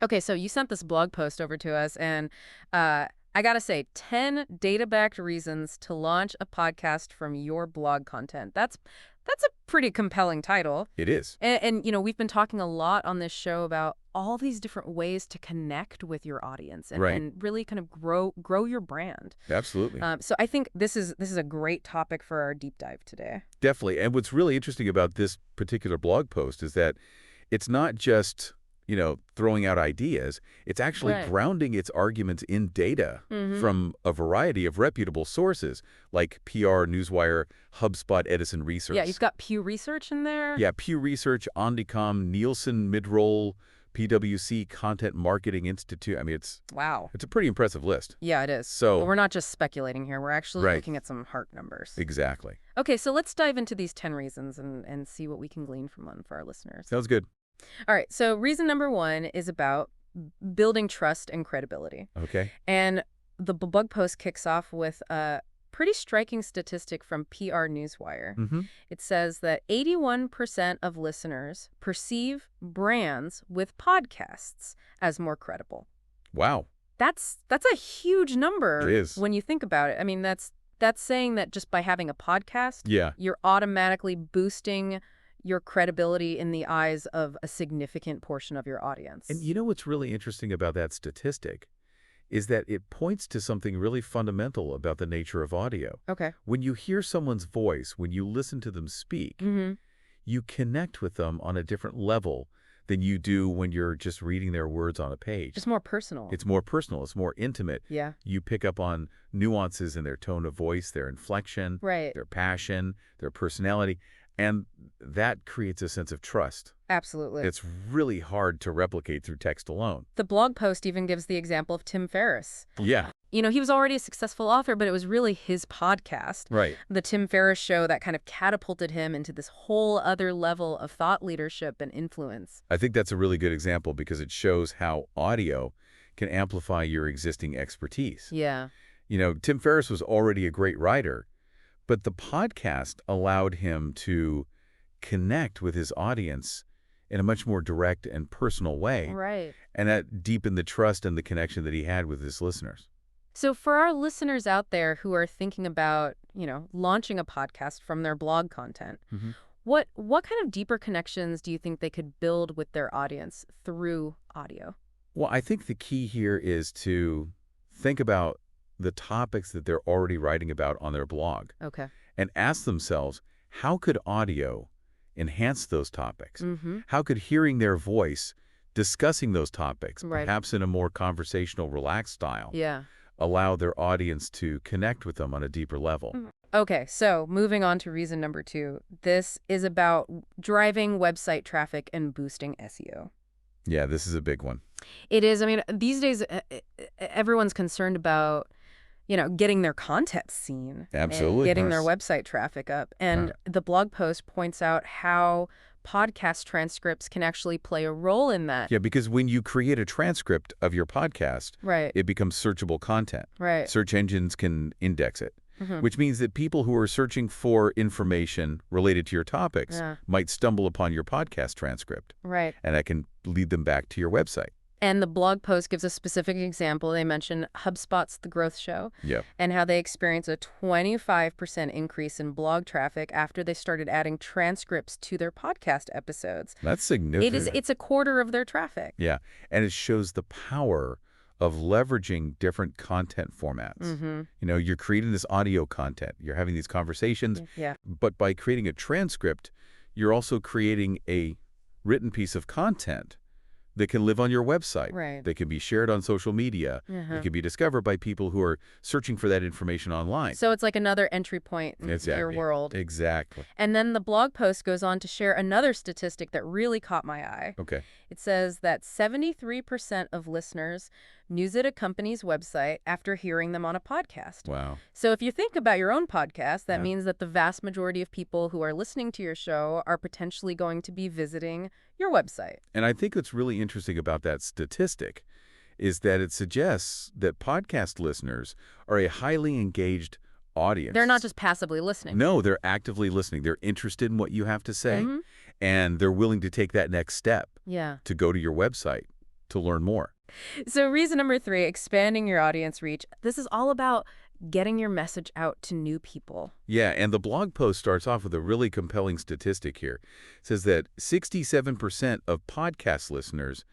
Okay, so you sent this blog post over to us, and I gotta say, 10 data-backed reasons to launch a podcast from your blog content. That's a pretty compelling title. It is. And we've been talking a lot on this show about all these different ways to connect with your audience and, Right. and really kind of grow your brand. Absolutely. So I think this is a great topic for our deep dive today. Definitely. And what's really interesting about this particular blog post is that it's not just, throwing out ideas. It's actually Right. grounding its arguments in data Mm-hmm. from a variety of reputable sources like PR, Newswire, HubSpot, Edison Research. Yeah, you've got Pew Research in there. Yeah, Pew Research, Omnicom, Nielsen, Midroll, PwC, Content Marketing Institute. I mean, Wow. it's a pretty impressive list. Yeah, it is. So- But we're not just speculating here. We're actually Right. looking at some hard numbers. Exactly. Okay, so let's dive into these 10 reasons and see what we can glean from them for our listeners. Sounds good. All right, so reason number 1 is about building trust and credibility. Okay. And the blog post kicks off with a pretty striking statistic from PR Newswire. Mm-hmm. It says that 81% of listeners perceive brands with podcasts as more credible. Wow. That's a huge number. It is. When you think about it. I mean, that's saying that just by having a podcast, Yeah. you're automatically boosting your credibility in the eyes of a significant portion of your audience. And you know what's really interesting about that statistic is that it points to something really fundamental about the nature of audio. Okay. When you hear someone's voice, when you listen to them speak, Mm-hmm. you connect with them on a different level than you do when you're just reading their words on a page. Just more personal. It's more personal. It's more intimate. Yeah. You pick up on nuances in their tone of voice, their inflection, Right. their passion, their personality, and that creates a sense of trust. Absolutely. It's really hard to replicate through text alone. The blog post even gives the example of Tim Ferriss. Yeah, He was already a successful author, but it was really his podcast, right. The Tim Ferriss Show, that kind of catapulted him into this whole other level of thought leadership and influence. I think that's a really good example because it shows how audio can amplify your existing expertise. Yeah. Tim Ferriss was already a great writer, but the podcast allowed him to connect with his audience in a much more direct and personal way. Right. And that deepened the trust and the connection that he had with his listeners. So for our listeners out there who are thinking about, launching a podcast from their blog content, Mm-hmm. what kind of deeper connections do you think they could build with their audience through audio? Well, I think the key here is to think about the topics that they're already writing about on their blog Okay. and ask themselves, how could audio enhance those topics? Mm-hmm. How could hearing their voice discussing those topics, Right. perhaps in a more conversational, relaxed style, Yeah. allow their audience to connect with them on a deeper level? Okay, so moving on to reason number 2. This is about driving website traffic and boosting SEO. Yeah, this is a big one. It is. I mean, these days, everyone's concerned about, getting their content seen. Absolutely. And getting their Yes. website traffic up. And the blog post points out how podcast transcripts can actually play a role in that. Yeah, because when you create a transcript of your podcast, Right. it becomes searchable content. Right. Search engines can index it, Mhm. which means that people who are searching for information related to your topics Yeah. might stumble upon your podcast transcript, Right. and that can lead them back to your website. And the blog post gives a specific example. They mention HubSpot's The Growth Show Yeah. and how they experienced a 25% increase in blog traffic after they started adding transcripts to their podcast episodes. That's significant. It's a quarter of their traffic. Yeah, and it shows the power of leveraging different content formats. Mm-hmm. You're creating this audio content. You're having these conversations, Yeah. but by creating a transcript, you're also creating a written piece of content that can live on your website. Right. That can be shared on social media. Uh-huh. It can be discovered by people who are searching for that information online. So it's like another entry point in your Exactly. world. Exactly. And then the blog post goes on to share another statistic that really caught my eye. Okay. It says that 73% of listeners visit a company's website after hearing them on a podcast. Wow. So if you think about your own podcast, that Yeah. means that the vast majority of people who are listening to your show are potentially going to be visiting your website. And I think what's really interesting about that statistic is that it suggests that podcast listeners are a highly engaged audience. They're not just passively listening. No, they're actively listening. They're interested in what you have to say, Mhm. and they're willing to take that next step Yeah. to go to your website, to learn more. So reason number 3, expanding your audience reach. This is all about getting your message out to new people. Yeah, and the blog post starts off with a really compelling statistic here. It says that 67% of podcast listeners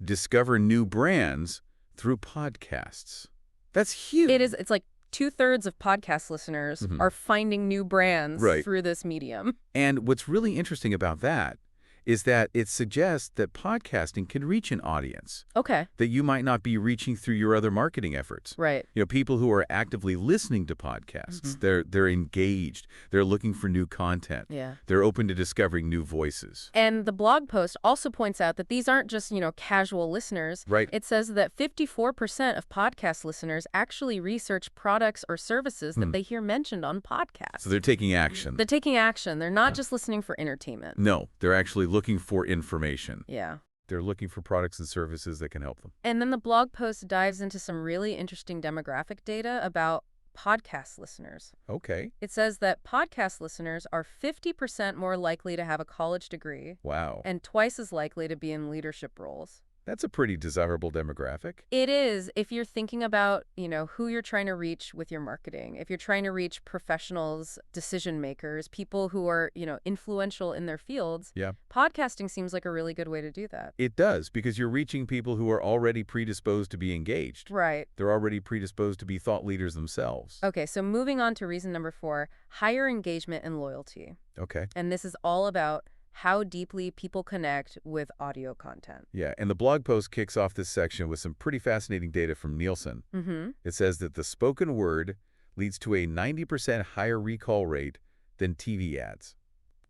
discover new brands through podcasts. That's huge. It is. It's like 2/3 of podcast listeners are finding new brands Right. through this medium. And what's really interesting about that is that it suggests that podcasting can reach an audience Okay. that you might not be reaching through your other marketing efforts. Right. You know, people who are actively listening to podcasts, they're engaged, they're looking for new content. Yeah. They're open to discovering new voices. And the blog post also points out that these aren't just, casual listeners. Right. It says that 54% of podcast listeners actually research products or services that they hear mentioned on podcasts. So they're taking action. They're taking action. They're not just listening for entertainment. No, they're actually looking for information. Yeah. They're looking for products and services that can help them. And then the blog post dives into some really interesting demographic data about podcast listeners. Okay. It says that podcast listeners are 50% more likely to have a college degree Wow. and twice as likely to be in leadership roles. That's a pretty desirable demographic. It is if you're thinking about, who you're trying to reach with your marketing. If you're trying to reach professionals, decision makers, people who are, influential in their fields, Yeah. podcasting seems like a really good way to do that. It does, because you're reaching people who are already predisposed to be engaged. Right. They're already predisposed to be thought leaders themselves. Okay, so moving on to reason number 4, higher engagement and loyalty. Okay. And this is all about how deeply people connect with audio content. Yeah, and the blog post kicks off this section with some pretty fascinating data from Nielsen. Mm-hmm. It says that the spoken word leads to a 90% higher recall rate than TV ads.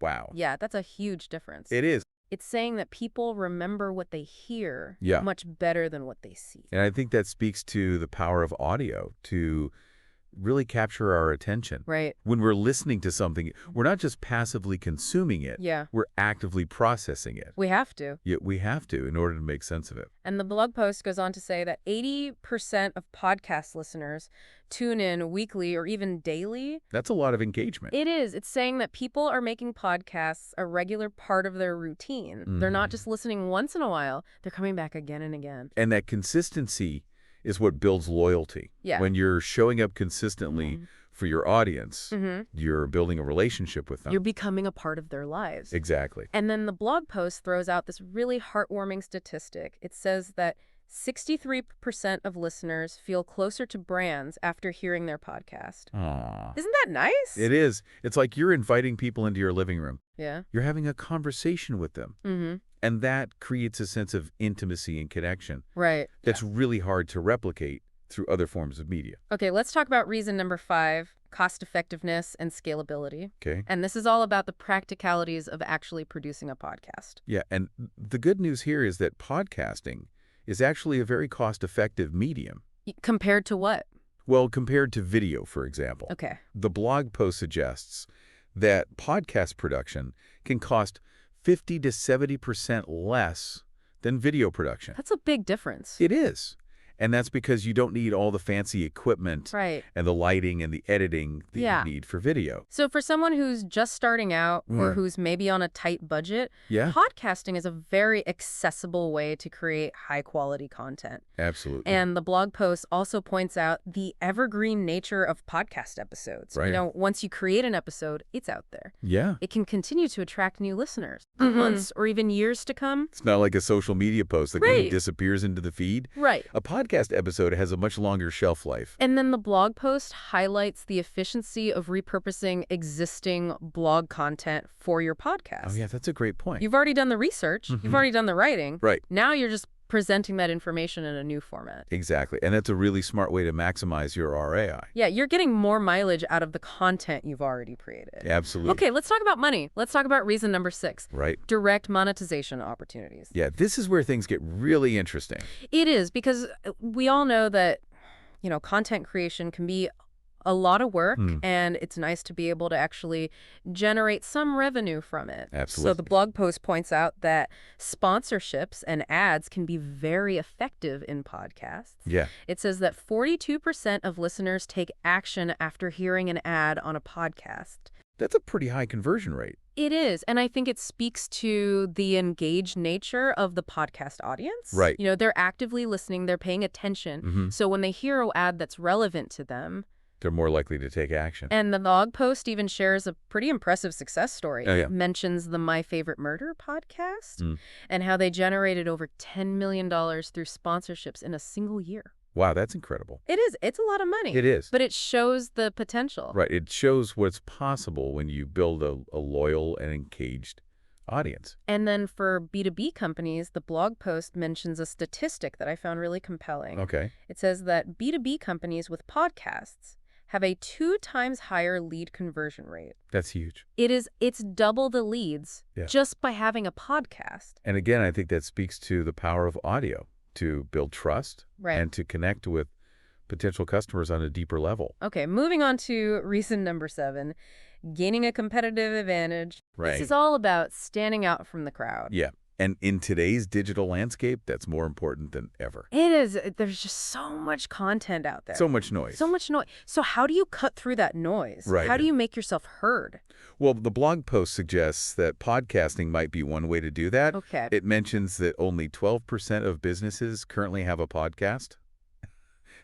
Wow. Yeah, that's a huge difference. It is. It's saying that people remember what they hear Yeah. much better than what they see. And I think that speaks to the power of audio to really capture our attention. Right. When we're listening to something, we're not just passively consuming it. Yeah. We're actively processing it. We have to. Yet we have to in order to make sense of it. And the blog post goes on to say that 80% of podcast listeners tune in weekly or even daily. That's a lot of engagement. It is. It's saying that people are making podcasts a regular part of their routine. They're not just listening once in a while. They're coming back again and again. And that consistency is what builds loyalty. Yeah. When you're showing up consistently for your audience, Mhm. you're building a relationship with them. You're becoming a part of their lives. Exactly. And then the blog post throws out this really heartwarming statistic. It says that 63% of listeners feel closer to brands after hearing their podcast. Aww. Isn't that nice? It is. It's like you're inviting people into your living room. Yeah. You're having a conversation with them. Mm-hmm. And that creates a sense of intimacy and connection Right. that's really hard to replicate through other forms of media. Okay, let's talk about reason number 5, cost effectiveness and scalability. Okay? And this is all about the practicalities of actually producing a podcast. Yeah, and the good news here is that podcasting is actually a very cost-effective medium. Compared to what? Well, compared to video, for example. Okay. The blog post suggests that podcast production can cost 50 to 70% less than video production. That's a big difference. It is. And that's because you don't need all the fancy equipment Right. and the lighting and the editing that Yeah. you need for video. So for someone who's just starting out or Mm. who's maybe on a tight budget, Yeah, podcasting is a very accessible way to create high-quality content. absolutely. And the blog post also points out the evergreen nature of podcast episodes. Right. Once you create an episode, it's out there. Yeah. It can continue to attract new listeners for months or even years to come. It's not like a social media post that kind Right. of disappears into the feed. Right. A podcast episode has a much longer shelf life. And then the blog post highlights the efficiency of repurposing existing blog content for your podcast. Oh, yeah, that's a great point. You've already done the research. You've already done the writing. Right. Now you're just presenting that information in a new format. Exactly. And that's a really smart way to maximize your RAI. Yeah, you're getting more mileage out of the content you've already created. Absolutely. Okay, let's talk about money. Let's talk about reason number 6. Right. Direct monetization opportunities. Yeah, this is where things get really interesting. It is, because we all know that, content creation can be a lot of work, and it's nice to be able to actually generate some revenue from it. Absolutely. So the blog post points out that sponsorships and ads can be very effective in podcasts. Yeah. It says that 42% of listeners take action after hearing an ad on a podcast. That's a pretty high conversion rate. It is, and I think it speaks to the engaged nature of the podcast audience. Right. They're actively listening, they're paying attention. So when they hear an ad that's relevant to them, They're more likely to take action. and the blog post even shares a pretty impressive success story. Oh, yeah. It mentions the My Favorite Murder podcast Mm. and how they generated over $10 million through sponsorships in a single year. Wow, that's incredible. It is. It's a lot of money. It is. But it shows the potential. Right. It shows what's possible when you build a loyal and engaged audience. And then for B2B companies, the blog post mentions a statistic that I found really compelling. Okay. It says that B2B companies with podcasts have a 2 times higher lead conversion rate. That's huge. It's double the leads Yeah. just by having a podcast. And again, I think that speaks to the power of audio to build trust Right. and to connect with potential customers on a deeper level. Okay, moving on to reason number 7, gaining a competitive advantage. Right. This is all about standing out from the crowd. Yeah. And in today's digital landscape, that's more important than ever. It is. There's just so much content out there. So much noise. So much noise. So how do you cut through that noise? Right. How do you make yourself heard? Well, the blog post suggests that podcasting might be one way to do that. Okay. It mentions that only 12% of businesses currently have a podcast.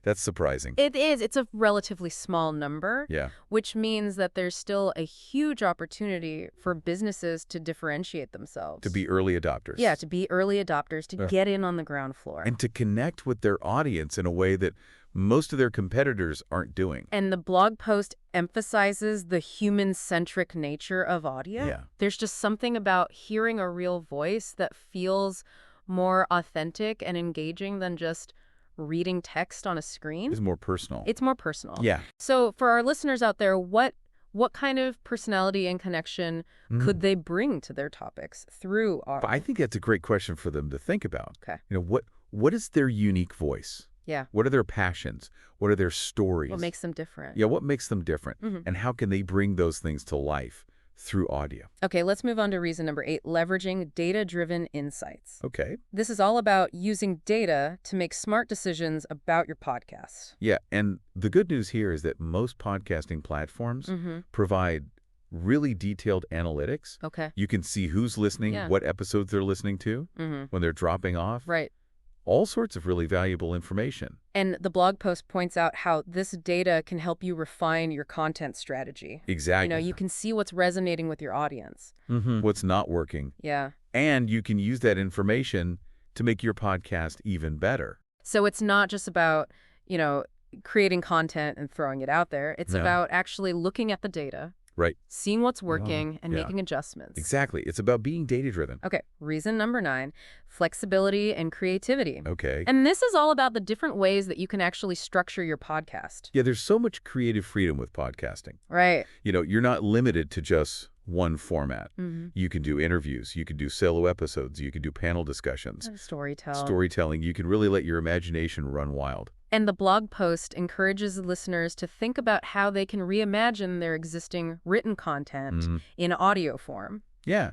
That's surprising. It is. It's a relatively small number, Yeah. which means that there's still a huge opportunity for businesses to differentiate themselves. To be early adopters. Yeah, to be early adopters, to Yeah. get in on the ground floor. And to connect with their audience in a way that most of their competitors aren't doing. And the blog post emphasizes the human-centric nature of audio. Yeah. There's just something about hearing a real voice that feels more authentic and engaging than just reading text on a screen. It's more personal. It's more personal. Yeah. So for our listeners out there, what kind of personality and connection could they bring to their topics through audio? I think that's a great question for them to think about. Okay. What is their unique voice? Yeah. What are their passions? What are their stories? What makes them different? Yeah, what makes them different? Mhm. And how can they bring those things to life through audio? Okay, let's move on to reason number 8, leveraging data-driven insights. Okay. This is all about using data to make smart decisions about your podcast. Yeah, and the good news here is that most podcasting platforms provide really detailed analytics. Okay. You can see who's listening, Yeah. what episodes they're listening to, when they're dropping off. Right. All sorts of really valuable information. And the blog post points out how this data can help you refine your content strategy. Exactly. You can see what's resonating with your audience. What's not working. Yeah. And you can use that information to make your podcast even better. So it's not just about, creating content and throwing it out there. It's No. about actually looking at the data, Right. seeing what's working, and Yeah. making adjustments. Exactly. It's about being data-driven. Okay, reason number 9, flexibility and creativity. Okay. And this is all about the different ways that you can actually structure your podcast. Yeah, there's so much creative freedom with podcasting. Right. You're not limited to just one format. Mm-hmm. You can do interviews. You can do solo episodes. You can do panel discussions. Storytelling. You can really let your imagination run wild. And the blog post encourages listeners to think about how they can reimagine their existing written content in audio form. Yeah.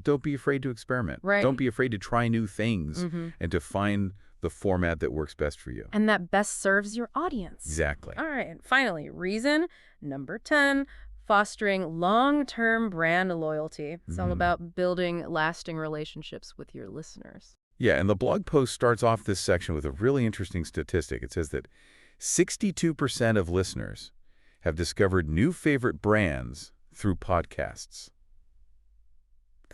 Don't be afraid to experiment. Right. Don't be afraid to try new things and to find the format that works best for you. And that best serves your audience. Exactly. All right. And finally, reason number 10, fostering long-term brand loyalty. It's all about building lasting relationships with your listeners. Yeah, and the blog post starts off this section with a really interesting statistic. It says that 62% of listeners have discovered new favorite brands through podcasts.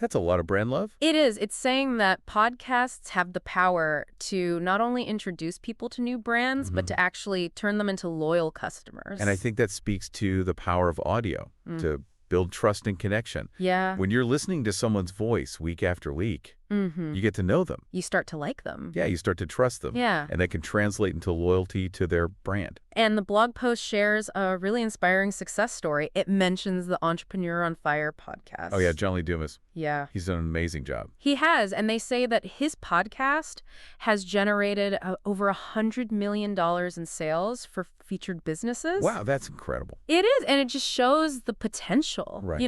That's a lot of brand love. It is. It's saying that podcasts have the power to not only introduce people to new brands, but to actually turn them into loyal customers. And I think that speaks to the power of audio, to build trust and connection. Yeah. When you're listening to someone's voice week after week, you get to know them. You start to like them. Yeah, you start to trust them. Yeah. And that can translate into loyalty to their brand. And the blog post shares a really inspiring success story. It mentions the Entrepreneur on Fire podcast. Oh, yeah, John Lee Dumas. Yeah. He's done an amazing job. He has, and they say that his podcast has generated over $100 million in sales for featured businesses. Wow, that's incredible. It is, and it just shows the potential. Right.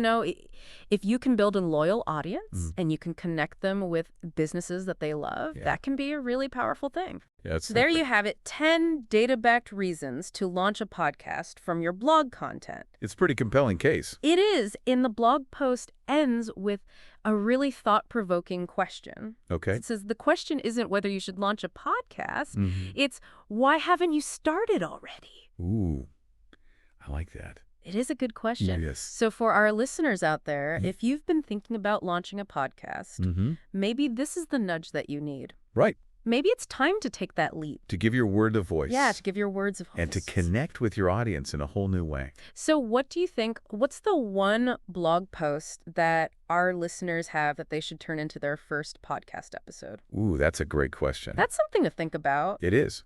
If you can build a loyal audience and you can connect them with businesses that they love, Yeah. that can be a really powerful thing. Yeah, it's So there you have it, 10 data-backed reasons to launch a podcast from your blog content. it's a pretty compelling case. It is, and the blog post ends with a really thought-provoking question. Okay. It says the question isn't whether you should launch a podcast, Mm-hmm. it's why haven't you started already? Ooh, I like that. It is a good question. Yes. So for our listeners out there, if you've been thinking about launching a podcast, Mm-hmm. maybe this is the nudge that you need. Right. Maybe it's time to take that leap. To give your word a voice. Yeah, to give your words a voice. And to connect with your audience in a whole new way. So what do you think, what's the one blog post that our listeners have that they should turn into their first podcast episode? Ooh, that's a great question. That's something to think about. It is.